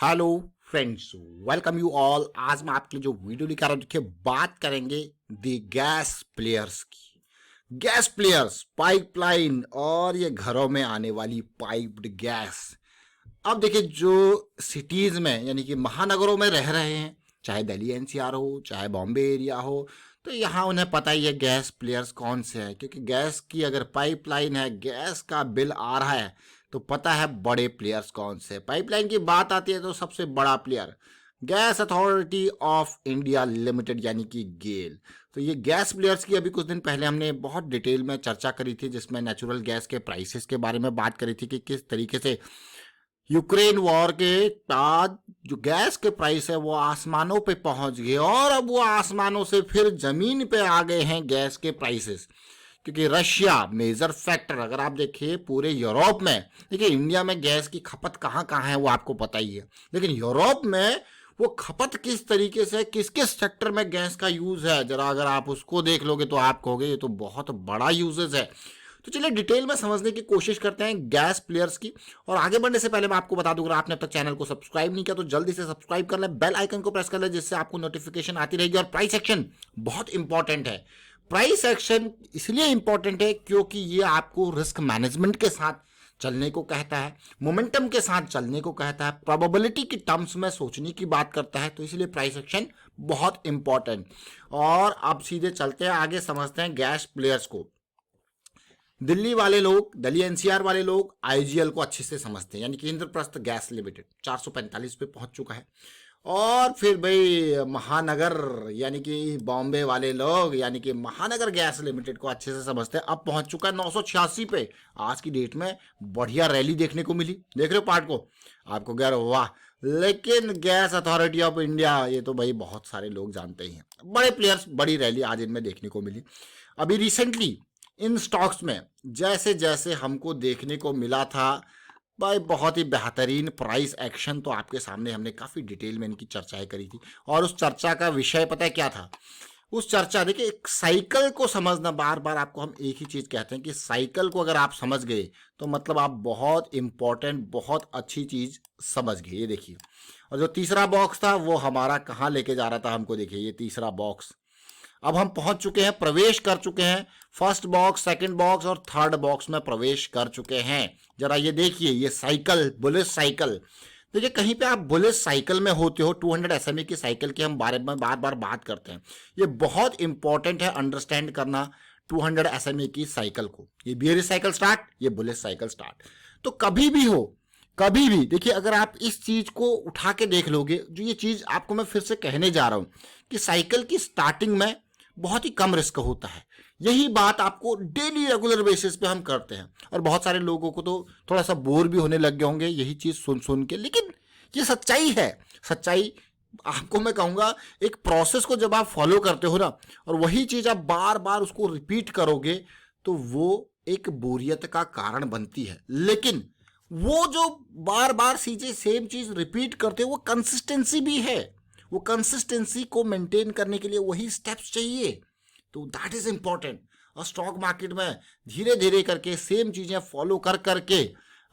Hello friends, welcome you all. आज मैं आपके लिए जो वीडियो लेकर आ रहा हूं, देखिए बात करेंगे दी गैस प्लेयर्स की। गैस प्लेयर्स, पाइपलाइन और ये घरों में आने वाली पाइप्ड गैस। अब देखिए जो सिटीज में यानी कि महानगरों में रह रहे हैं, चाहे दिल्ली एनसीआर हो चाहे बॉम्बे एरिया हो, तो यहाँ उन्हें पता ही है गैस प्लेयर्स कौन से हैं। क्योंकि गैस की अगर पाइपलाइन है, गैस का बिल आ रहा है, तो पता है बड़े प्लेयर्स कौन से। पाइपलाइन की बात आती है तो सबसे बड़ा player gas authority of India limited यानी कि गेल। तो ये गैस प्लेयर्स की अभी कुछ दिन पहले हमने बहुत डिटेल में चर्चा करी थी, जिसमें नेचुरल गैस के प्राइसेस के बारे में बात करी थी कि किस तरीके से यूक्रेन वॉर के बाद जो गैस के प्राइस है वो आसमानों पे पहुंच गए, और अब वो आसमानों से फिर जमीन पे आ गए हैं गैस के प्राइसेस। क्योंकि रशिया मेजर फैक्टर, अगर आप देखिए पूरे यूरोप में, देखिए इंडिया में गैस की खपत कहाँ कहाँ है वो आपको पता ही है, लेकिन यूरोप में वो खपत किस तरीके से किस किस सेक्टर में गैस का यूज है, जरा अगर आप उसको देख लोगे तो आप कहोगे ये तो बहुत बड़ा यूजेज है। तो चलिए डिटेल में समझने की कोशिश करते हैं गैस प्लेयर्स की। और आगे बढ़ने से पहले मैं आपको बता दूं, अगर आपने अब तक चैनल को सब्सक्राइब नहीं किया तो जल्दी से सब्सक्राइब कर ले, बेल आइकन को प्रेस कर ले, जिससे आपको नोटिफिकेशन आती रहेगी। और प्राइस एक्शन बहुत इंपॉर्टेंट है। प्राइस एक्शन इसलिए इंपॉर्टेंट है क्योंकि ये आपको रिस्क मैनेजमेंट के साथ चलने को कहता है, मोमेंटम के साथ चलने को कहता है, प्रोबेबिलिटी की टर्म्स में सोचने की बात करता है। तो इसलिए प्राइस एक्शन बहुत इंपॉर्टेंट। और अब सीधे चलते हैं आगे, समझते हैं गैस प्लेयर्स को। दिल्ली वाले लोग, दिल्ली एनसीआर वाले लोग आईजीएल को अच्छे से समझते हैं, यानी कि इंद्रप्रस्थ गैस लिमिटेड 445 पे पहुंच चुका है। और फिर भाई महानगर यानी कि बॉम्बे वाले लोग यानी कि महानगर गैस लिमिटेड को अच्छे से समझते हैं, अब पहुंच चुका है 986 पे। आज की डेट में बढ़िया रैली देखने को मिली, देख रहे हो पार्ट को, आपको कह रहे हो वाह। लेकिन गैस अथॉरिटी ऑफ इंडिया, ये तो भाई बहुत सारे लोग जानते ही हैं, बड़े प्लेयर्स, बड़ी रैली आज इनमें देखने को मिली। अभी रिसेंटली इन स्टॉक्स में जैसे जैसे हमको देखने को मिला था भाई बहुत ही बेहतरीन प्राइस एक्शन, तो आपके सामने हमने काफ़ी डिटेल में इनकी चर्चाएं करी थी। और उस चर्चा का विषय पता है क्या था? उस चर्चा, देखिए एक साइकिल को समझना, बार बार आपको हम एक ही चीज़ कहते हैं कि साइकिल को अगर आप समझ गए तो मतलब आप बहुत इंपॉर्टेंट, बहुत अच्छी चीज़ समझ गए। ये देखिए, और जो तीसरा बॉक्स था वो हमारा कहाँ लेके जा रहा था हमको, देखिए ये तीसरा बॉक्स। अब हम पहुंच चुके हैं, प्रवेश कर चुके हैं, फर्स्ट बॉक्स, सेकंड बॉक्स और थर्ड बॉक्स में प्रवेश कर चुके हैं। जरा ये देखिए, ये साइकिल, बुलेट साइकिल। देखिए कहीं पे आप बुलेट साइकिल में होते हो, 200 एसएमई की साइकिल के हम बारे में बार बार बात करते हैं। ये बहुत इंपॉर्टेंट है अंडरस्टैंड करना 200 एसएमई की साइकिल को। ये बियरी साइकिल स्टार्ट, ये बुलेट साइकिल स्टार्ट। तो कभी भी हो, कभी भी देखिए, अगर आप इस चीज को उठा के देख लोगे, जो ये चीज आपको मैं फिर से कहने जा रहा हूं कि साइकिल की स्टार्टिंग में बहुत ही कम रिस्क होता है। यही बात आपको डेली रेगुलर बेसिस पे हम करते हैं, और बहुत सारे लोगों को तो थोड़ा सा बोर भी होने लग गए होंगे यही चीज सुन सुन के, लेकिन ये सच्चाई है। सच्चाई आपको मैं कहूंगा, एक प्रोसेस को जब आप फॉलो करते हो ना, और वही चीज आप बार बार उसको रिपीट करोगे, तो वो एक बोरियत का कारण बनती है। लेकिन वो जो बार बार चीजें सेम चीज रिपीट करते हो, वो कंसिस्टेंसी भी है। वो कंसिस्टेंसी को मेंटेन करने के लिए वही स्टेप्स चाहिए। तो दैट इज इंपॉर्टेंट। और स्टॉक मार्केट में धीरे धीरे करके सेम चीजें फॉलो कर करके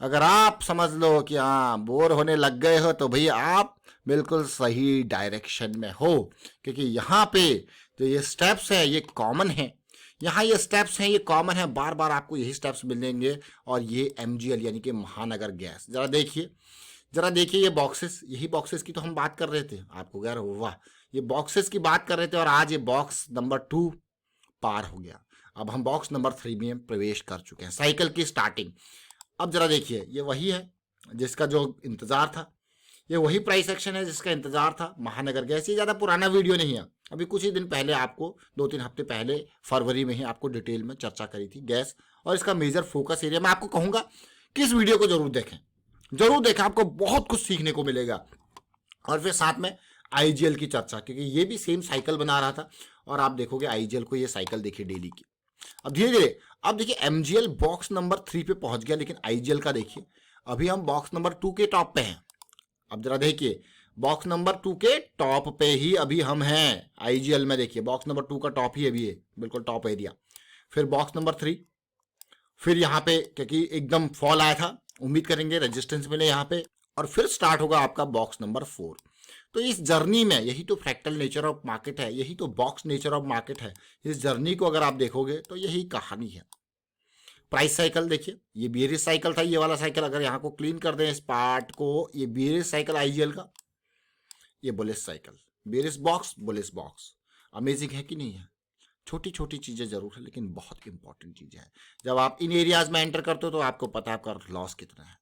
अगर आप समझ लो कि हाँ बोर होने लग गए हो, तो भैया आप बिल्कुल सही डायरेक्शन में हो। क्योंकि यहाँ पे जो ये स्टेप्स है ये कॉमन है, यहाँ ये स्टेप्स हैं ये कॉमन है, बार बार आपको यही स्टेप्स मिलेंगे। और ये एमजीएल यानी कि महानगर गैस, जरा देखिए, जरा देखिए ये बॉक्सेस, यही बॉक्सेस की तो हम बात कर रहे थे। आपको कह रहे हो वाह, ये बॉक्सेस की बात कर रहे थे, और आज ये बॉक्स नंबर 2 पार हो गया। अब हम बॉक्स नंबर 3 में प्रवेश कर चुके हैं, साइकिल की स्टार्टिंग। अब जरा देखिए, ये वही है जिसका जो इंतजार था, ये वही प्राइस एक्शन है जिसका इंतजार था, महानगर गैस। ये ज़्यादा पुराना वीडियो नहीं है, अभी कुछ ही दिन पहले, आपको 2-3 हफ्ते पहले फरवरी में ही आपको डिटेल में चर्चा करी थी गैस और इसका मेजर फोकस एरिया। मैं आपको कहूँगा कि इस वीडियो को जरूर देखें, जरूर देखें, आपको बहुत कुछ सीखने को मिलेगा। और फिर साथ में आईजीएल की चर्चा, क्योंकि ये भी सेम साइकिल बना रहा था, और आप देखोगे आईजीएल को, ये साइकिल देखिए डेली की। अब धीरे धीरे, अब देखिए एमजीएल बॉक्स नंबर 3 पे पहुंच गया, लेकिन आईजीएल का देखिए अभी हम बॉक्स नंबर 2 के टॉप पे हैं। अब जरा देखिए, बॉक्स नंबर 2 के टॉप पे ही अभी हम हैं आईजीएल में। देखिए बॉक्स नंबर 2 का टॉप ही अभी है, बिल्कुल टॉप एरिया। फिर बॉक्स नंबर 3, फिर यहाँ पे क्योंकि एकदम फॉल आया था, उम्मीद करेंगे रेजिस्टेंस मिले यहाँ पे, और फिर स्टार्ट होगा आपका बॉक्स नंबर 4। तो इस जर्नी में यही तो फ्रैक्टल नेचर ऑफ मार्केट है, यही तो बॉक्स नेचर ऑफ मार्केट है। इस जर्नी को अगर आप देखोगे तो यही कहानी है। प्राइस साइकिल देखिए, ये बेयरिश साइकिल था, ये वाला साइकिल अगर यहाँ को क्लीन कर दें इस पार्ट को, ये बेयरिश साइकिल आईजीएल का, ये bullish cycle, bearish box bullish box. Amazing है कि नहीं है? छोटी छोटी चीजें जरूर है लेकिन बहुत इंपॉर्टेंट चीजें हैं। जब आप इन एरियाज में एंटर करते हो तो आपको पता है आपका लॉस कितना है।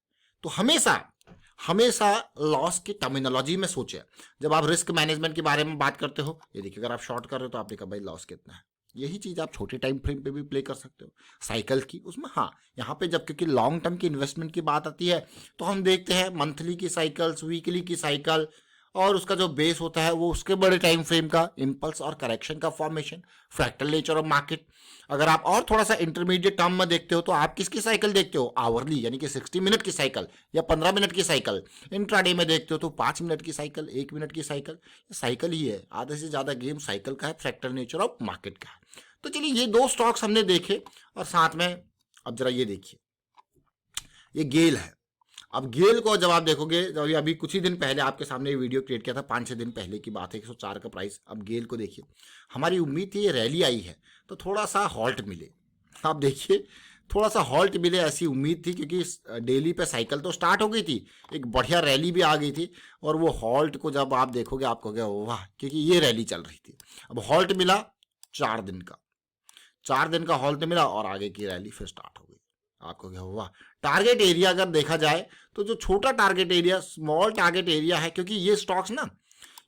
तो हमेशा हमेशा लॉस की टर्मिनोलॉजी में सोचे। जब आप रिस्क मैनेजमेंट के बारे में बात करते हो, ये देखिए अगर आप शॉर्ट कर रहे हो तो आपने कहा भाई लॉस कितना है, यही चीज आप छोटे टाइम फ्रेम पे भी प्ले कर सकते हो साइकिल की उसमें। हाँ, यहाँ पे जब क्योंकि लॉन्ग टर्म की इन्वेस्टमेंट की बात आती है तो हम देखते हैं मंथली की साइकिल्स, वीकली की साइकिल, और उसका जो बेस होता है वो उसके बड़े टाइम फ्रेम का इम्पल्स और करेक्शन का formation, fractal nature of market. अगर आप और थोड़ा सा इंटरमीडिएट टर्म में देखते हो तो आप किसकी साइकिल देखते हो? आवरली यानी कि 60 मिनट की साइकिल या 15 मिनट की साइकिल। इंट्राडे में देखते हो तो 5 मिनट की साइकिल, 1 मिनट की साइकिल। साइकिल ही है, आधे से ज्यादा गेम साइकिल का है, फ्रैक्टल नेचर ऑफ मार्केट का है। तो चलिए ये 2 स्टॉक्स हमने देखे और साथ में अब जरा ये देखिए, ये गेल है। अब गेल को जब आप देखोगे, जब अभी कुछ ही दिन पहले आपके सामने ये वीडियो क्रिएट किया था, 5-6 दिन पहले की बात है, 104 का प्राइस। अब गेल को देखिए, हमारी उम्मीद थी ये रैली आई है तो थोड़ा सा हॉल्ट मिले। आप देखिए थोड़ा सा हॉल्ट मिले ऐसी उम्मीद थी, क्योंकि डेली पे साइकिल तो स्टार्ट हो गई थी, एक बढ़िया रैली भी आ गई थी, और वो हॉल्ट को जब आप देखोगे आप कहोगे वाह, क्योंकि ये रैली चल रही थी। अब हॉल्ट मिला 4 दिन का, 4 दिन का हॉल्ट मिला और आगे की रैली फिर स्टार्ट हो गई। आपको क्या हुआ? टारगेट एरिया अगर देखा जाए तो जो छोटा target area, small target area है, क्योंकि ये स्टॉक्स ना,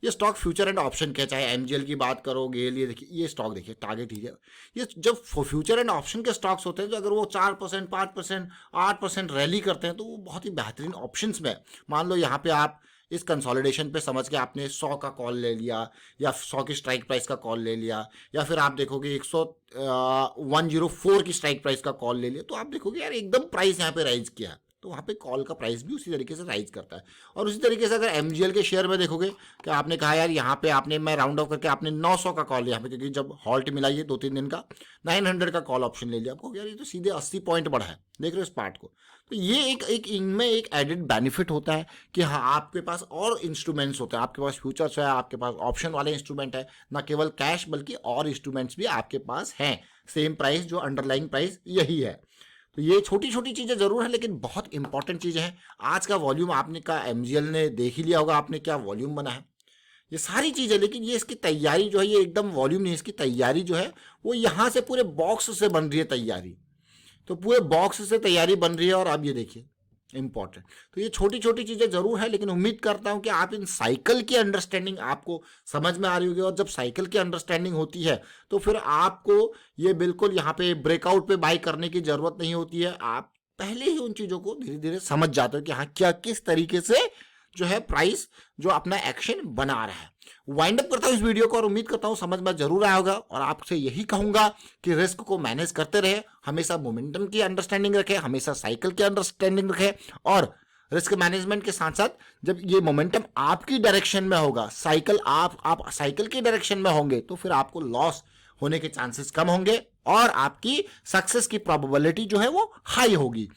ये स्टॉक फ्यूचर एंड ऑप्शन के, चाहे एमजीएल की बात करो, गेल, ये देखिए ये स्टॉक देखिए टारगेट एरिया, ये जब फ्यूचर एंड ऑप्शन के स्टॉक्स होते हैं तो अगर वो 4%, 5%, 8% रैली करते हैं तो वो बहुत ही बेहतरीन ऑप्शंस में। मान लो यहाँ पे आप इस कंसोलिडेशन पे समझ के आपने 100 का कॉल ले लिया या 100 की स्ट्राइक प्राइस का कॉल ले लिया, या फिर आप देखोगे 104 की स्ट्राइक प्राइस का कॉल ले लिया, तो आप देखोगे यार एकदम प्राइस यहाँ पे राइज किया है, तो वहाँ पे कॉल का प्राइस भी उसी तरीके से राइज करता है। और उसी तरीके से अगर एमजीएल के शेयर में देखोगे कि आपने कहा यार यहाँ पे आपने, मैं राउंड ऑफ करके आपने 900 का कॉल लिया यहाँ पे, क्योंकि जब हॉल्ट मिला ये 2-3 दिन का, 900 का कॉल ऑप्शन ले लिया, आपको यार ये तो सीधे 80 पॉइंट बढ़ा है, देख रहे हो इस पार्ट को। तो ये एक इनमें एक एडेड बेनिफिट होता है कि हाँ आपके पास और इंस्ट्रूमेंट्स होते हैं, आपके पास फ्यूचर्स है, आपके पास ऑप्शन वाले इंस्ट्रूमेंट है, ना केवल कैश बल्कि और इंस्ट्रूमेंट्स भी आपके पास हैं। सेम प्राइस, जो अंडरलाइंग प्राइस यही है। तो ये छोटी छोटी चीजें जरूर है लेकिन बहुत इंपॉर्टेंट चीजें हैं। आज का वॉल्यूम आपने का एमजीएल ने देख ही लिया होगा, आपने क्या वॉल्यूम बना है, ये सारी चीजें। लेकिन ये इसकी तैयारी जो है, ये एकदम वॉल्यूम नहीं, इसकी तैयारी जो है वो यहाँ से पूरे बॉक्स से बन रही है तैयारी, तो पूरे बॉक्स से तैयारी बन रही है। और अब ये देखिए इंपॉर्टेंट, तो ये छोटी छोटी चीजें जरूर है लेकिन उम्मीद करता हूं कि आप इन साइकिल की अंडरस्टैंडिंग आपको समझ में आ रही होगी। और जब साइकिल की अंडरस्टैंडिंग होती है तो फिर आपको ये बिल्कुल यहाँ पे ब्रेकआउट पे बाई करने की जरूरत नहीं होती है, आप पहले ही उन चीजों को धीरे धीरे समझ जाते हो कि हाँ क्या किस तरीके से जो है प्राइस जो अपना एक्शन बना रहा है। वाइंड अप करता हूं इस वीडियो को और उम्मीद करता हूं समझ में जरूर आया होगा, और आपसे यही कहूंगा कि रिस्क को मैनेज करते रहे, हमेशा मोमेंटम की अंडरस्टैंडिंग रखें, हमेशा साइकिल की अंडरस्टैंडिंग रखें, और रिस्क मैनेजमेंट के साथ साथ जब ये मोमेंटम आपकी डायरेक्शन में होगा, साइकिल आप साइकिल की डायरेक्शन में होंगे तो फिर आपको लॉस होने के चांसेस कम होंगे और आपकी सक्सेस की प्रोबेबिलिटी जो है वो हाई होगी।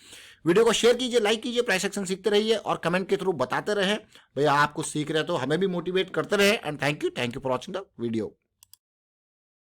वीडियो को शेयर कीजिए, लाइक कीजिए, प्राइस एक्शन सीखते रहिए और कमेंट के थ्रू बताते रहे भैया आप कुछ सीख रहे हो, तो हमें भी मोटिवेट करते रहे। And thank you for watching the video.